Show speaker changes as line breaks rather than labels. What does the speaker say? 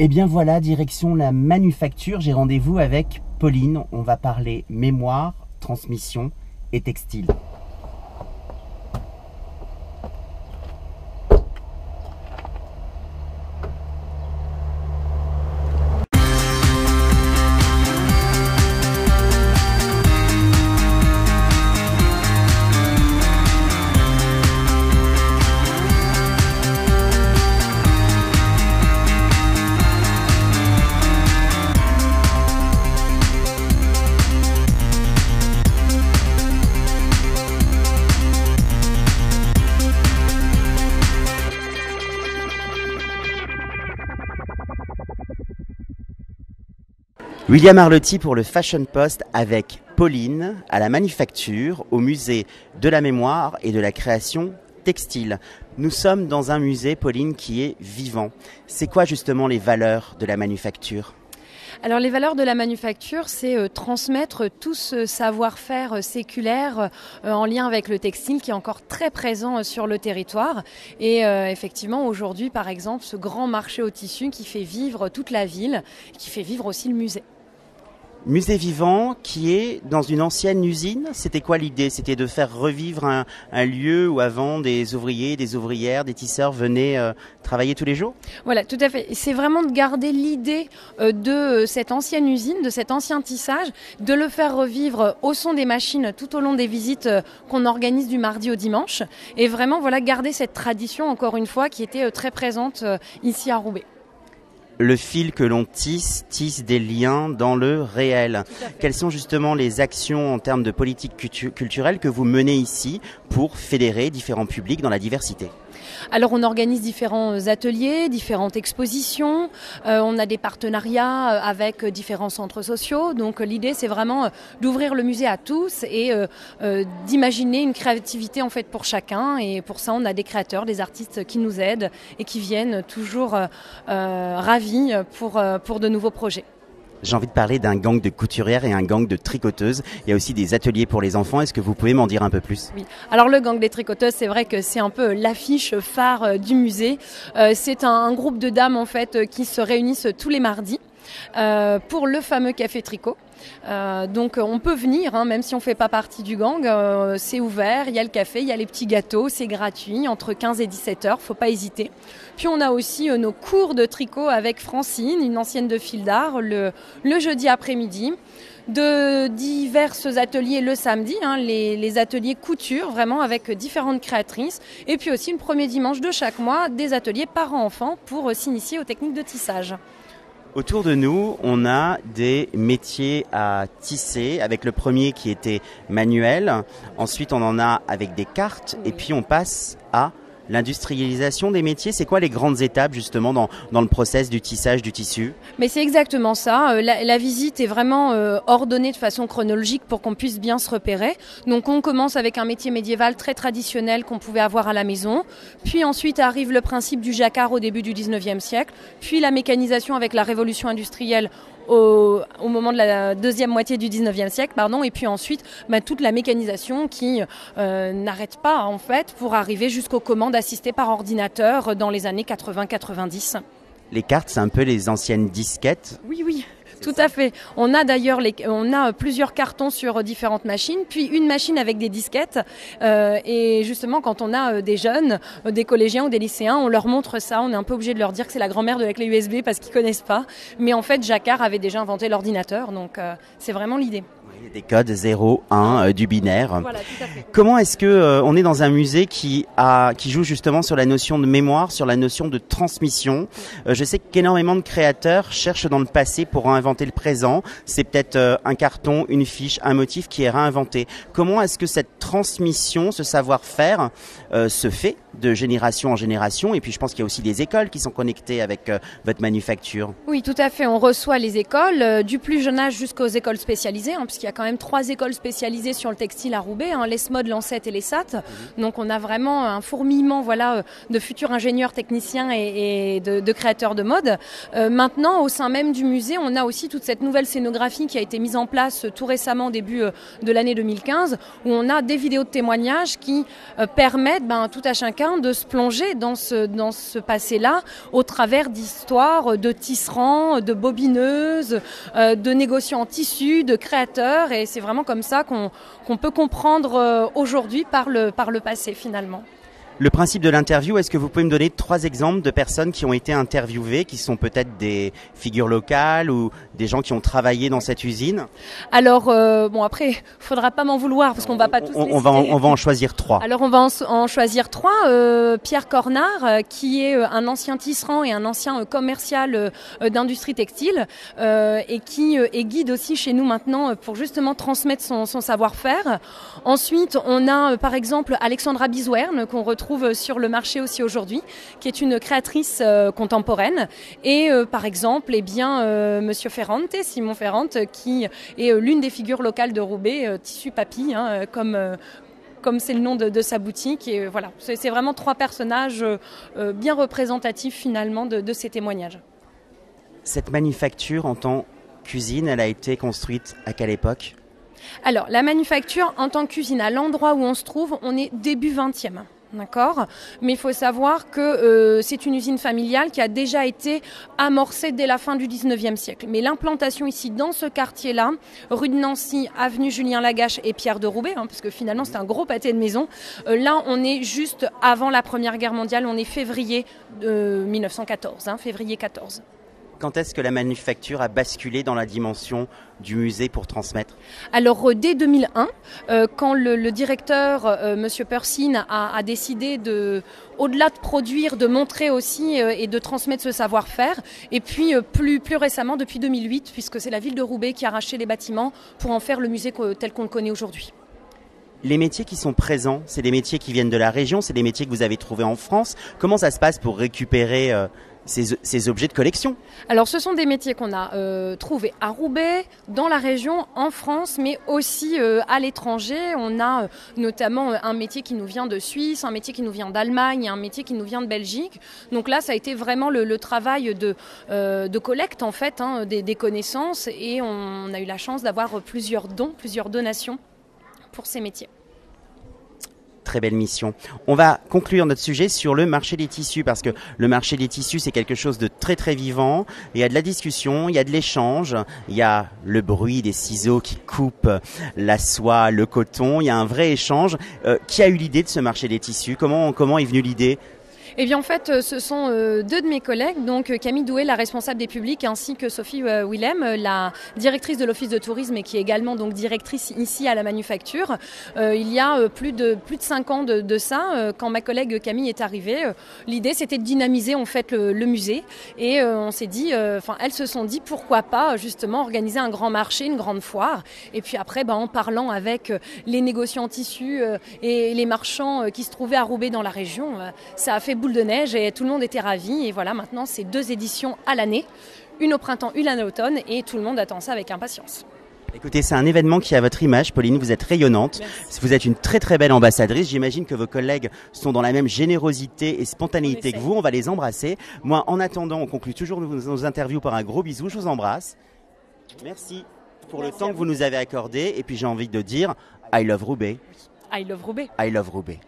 Et bien voilà, direction la manufacture, j'ai rendez-vous avec Pauline. On va parler mémoire, transmission et textile. William Arlotti pour le Fashion Post avec Pauline à la manufacture au musée de la mémoire et de la création textile. Nous sommes dans un musée, Pauline, qui est vivant. C'est quoi justement les valeurs de la manufacture ?
Alors les valeurs de la manufacture, c'est transmettre tout ce savoir-faire séculaire en lien avec le textile qui est encore très présent sur le territoire. Et effectivement, aujourd'hui, par exemple, ce grand marché au tissu qui fait vivre toute la ville, qui fait vivre aussi le musée.
Musée vivant qui est dans une ancienne usine. C'était quoi l'idée ? C'était de faire revivre un lieu où avant des ouvriers, des ouvrières, des tisseurs venaient travailler tous les jours ?
Voilà, tout à fait. C'est vraiment de garder l'idée de cette ancienne usine, de cet ancien tissage, de le faire revivre au son des machines tout au long des visites qu'on organise du mardi au dimanche. Et vraiment, voilà, garder cette tradition, encore une fois, qui était très présente ici à Roubaix.
Le fil que l'on tisse des liens dans le réel. Quelles sont justement les actions en termes de politique culturelle que vous menez ici pour fédérer différents publics dans la diversité ?
Alors on organise différents ateliers, différentes expositions, on a des partenariats avec différents centres sociaux. Donc l'idée c'est vraiment d'ouvrir le musée à tous et d'imaginer une créativité en fait pour chacun. Et pour ça on a des créateurs, des artistes qui nous aident et qui viennent toujours ravis pour de nouveaux projets.
J'ai envie de parler d'un gang de couturières et un gang de tricoteuses. Il y a aussi des ateliers pour les enfants. Est-ce que vous pouvez m'en dire un peu plus ?
Oui. Alors le gang des tricoteuses, c'est vrai que c'est un peu l'affiche phare du musée. C'est un groupe de dames en fait qui se réunissent tous les mardis pour le fameux café tricot. Donc on peut venir, même si on ne fait pas partie du gang, c'est ouvert, il y a le café, il y a les petits gâteaux, c'est gratuit, entre 15 et 17 heures, faut pas hésiter. Puis on a aussi nos cours de tricot avec Francine, une ancienne de Fil d'Art, le jeudi après-midi. De divers ateliers le samedi, les ateliers couture, vraiment avec différentes créatrices. Et puis aussi le premier dimanche de chaque mois, des ateliers parents-enfants pour s'initier aux techniques de tissage.
Autour de nous, on a des métiers à tisser, avec le premier qui était manuel. Ensuite, on en a avec des cartes. Et puis, on passe à l'industrialisation des métiers. C'est quoi les grandes étapes, justement, dans le process du tissage du tissu ?
Mais c'est exactement ça. La visite est vraiment ordonnée de façon chronologique pour qu'on puisse bien se repérer. Donc, on commence avec un métier médiéval très traditionnel qu'on pouvait avoir à la maison. Puis ensuite arrive le principe du jacquard au début du 19e siècle. Puis la mécanisation avec la révolution industrielle au moment de la deuxième moitié du 19e siècle, et puis ensuite toute la mécanisation qui n'arrête pas en fait pour arriver jusqu'aux commandes assistées par ordinateur dans les années 80-90.
Les cartes, c'est un peu les anciennes disquettes.
Oui. Tout à fait. On a d'ailleurs plusieurs cartons sur différentes machines, puis une machine avec des disquettes. Et justement, quand on a des jeunes, des collégiens ou des lycéens, on leur montre ça. On est un peu obligé de leur dire que c'est la grand-mère de la clé USB parce qu'ils connaissent pas. Mais en fait, Jacquard avait déjà inventé l'ordinateur, donc c'est vraiment l'idée.
Des codes 0, 1, du binaire.
Voilà, tout à fait.
Comment est-ce que on est dans un musée qui joue justement sur la notion de mémoire, sur la notion de transmission ? Je sais qu'énormément de créateurs cherchent dans le passé pour réinventer le présent. C'est peut-être un carton, une fiche, un motif qui est réinventé. Comment est-ce que cette transmission, ce savoir-faire se fait de génération en génération ? Et puis je pense qu'il y a aussi des écoles qui sont connectées avec votre manufacture.
Oui, tout à fait. On reçoit les écoles, du plus jeune âge jusqu'aux écoles spécialisées, puisqu'il y a a quand même 3 écoles spécialisées sur le textile à Roubaix, l'ESMOD, l'ANSET et l'ESAT. Donc on a vraiment un fourmillement de futurs ingénieurs, techniciens et de créateurs de mode. Maintenant, au sein même du musée, on a aussi toute cette nouvelle scénographie qui a été mise en place tout récemment, début de l'année 2015, où on a des vidéos de témoignages qui permettent tout à chacun de se plonger dans ce passé-là au travers d'histoires de tisserands, de bobineuses, de négociants en tissu, de créateurs, et c'est vraiment comme ça qu'on peut comprendre aujourd'hui par le passé finalement.
Le principe de l'interview, est-ce que vous pouvez me donner 3 exemples de personnes qui ont été interviewées, qui sont peut-être des figures locales ou des gens qui ont travaillé dans cette usine?
Alors, après, faudra pas m'en vouloir parce qu'on va pas tous les citer.
On va en choisir 3.
Alors, on va en choisir 3. Pierre Cornard, qui est un ancien tisserand et un ancien commercial d'industrie textile et qui est guide aussi chez nous maintenant pour justement transmettre son savoir-faire. Ensuite, on a par exemple Alexandra Bizouerne, qu'on retrouve sur le marché aussi aujourd'hui, qui est une créatrice contemporaine, et par exemple Monsieur Ferrante, Simon Ferrante, qui est l'une des figures locales de Roubaix, Tissu Papy, comme c'est le nom de sa boutique. Et voilà, c'est vraiment 3 personnages bien représentatifs finalement de ces témoignages.
Cette manufacture en tant qu'usine, elle a été construite à quelle époque?
Alors, la manufacture en tant qu'usine, à l'endroit où on se trouve, on est début 20e. D'accord, mais il faut savoir que c'est une usine familiale qui a déjà été amorcée dès la fin du 19e siècle. Mais l'implantation ici, dans ce quartier-là, rue de Nancy, avenue Julien Lagache et Pierre de Roubaix, parce que finalement c'est un gros pâté de maison, là on est juste avant la Première Guerre mondiale, on est février 1914, février 14.
Quand est-ce que la manufacture a basculé dans la dimension du musée pour transmettre?
Alors dès 2001, quand le directeur, Monsieur Persine, a décidé au-delà de produire, de montrer aussi et de transmettre ce savoir-faire. Et puis plus récemment, depuis 2008, puisque c'est la ville de Roubaix qui a racheté les bâtiments pour en faire le musée tel qu'on le connaît aujourd'hui.
Les métiers qui sont présents, c'est des métiers qui viennent de la région, c'est des métiers que vous avez trouvés en France. Comment ça se passe pour récupérer ces objets de collection?
Alors ce sont des métiers qu'on a trouvés à Roubaix, dans la région, en France, mais aussi à l'étranger. On a notamment un métier qui nous vient de Suisse, un métier qui nous vient d'Allemagne, un métier qui nous vient de Belgique. Donc là, ça a été vraiment le travail de collecte en fait, des connaissances, et on a eu la chance d'avoir plusieurs donations pour ces métiers.
Très belle mission. On va conclure notre sujet sur le marché des tissus, parce que le marché des tissus, c'est quelque chose de très très vivant. Il y a de la discussion, il y a de l'échange, il y a le bruit des ciseaux qui coupent la soie, le coton. Il y a un vrai échange. Qui a eu l'idée de ce marché des tissus? Comment est venue l'idée?
Eh bien en fait, ce sont 2 de mes collègues, donc Camille Doué, la responsable des publics, ainsi que Sophie Willem, la directrice de l'office de tourisme et qui est également donc directrice ici à la manufacture. Il y a plus de 5 ans de ça, quand ma collègue Camille est arrivée, l'idée c'était de dynamiser en fait le musée, et on s'est dit, elles se sont dit pourquoi pas justement organiser un grand marché, une grande foire, et puis après en parlant avec les négociants en tissu et les marchands qui se trouvaient à Roubaix dans la région, ça a fait boule de neige et tout le monde était ravi. Et voilà, maintenant c'est 2 éditions à l'année, une au printemps, une à l'automne, et tout le monde attend ça avec impatience.
Écoutez, c'est un événement qui a votre image, Pauline, vous êtes rayonnante. Merci. Vous êtes une très très belle ambassadrice. J'imagine que vos collègues sont dans la même générosité et spontanéité que vous. On va les embrasser. Moi, en attendant, on conclut toujours nos interviews par un gros bisou. Je vous embrasse. Merci pour le temps que vous nous avez accordé. Et puis j'ai envie de dire I love Roubaix.
I love Roubaix.
I love Roubaix.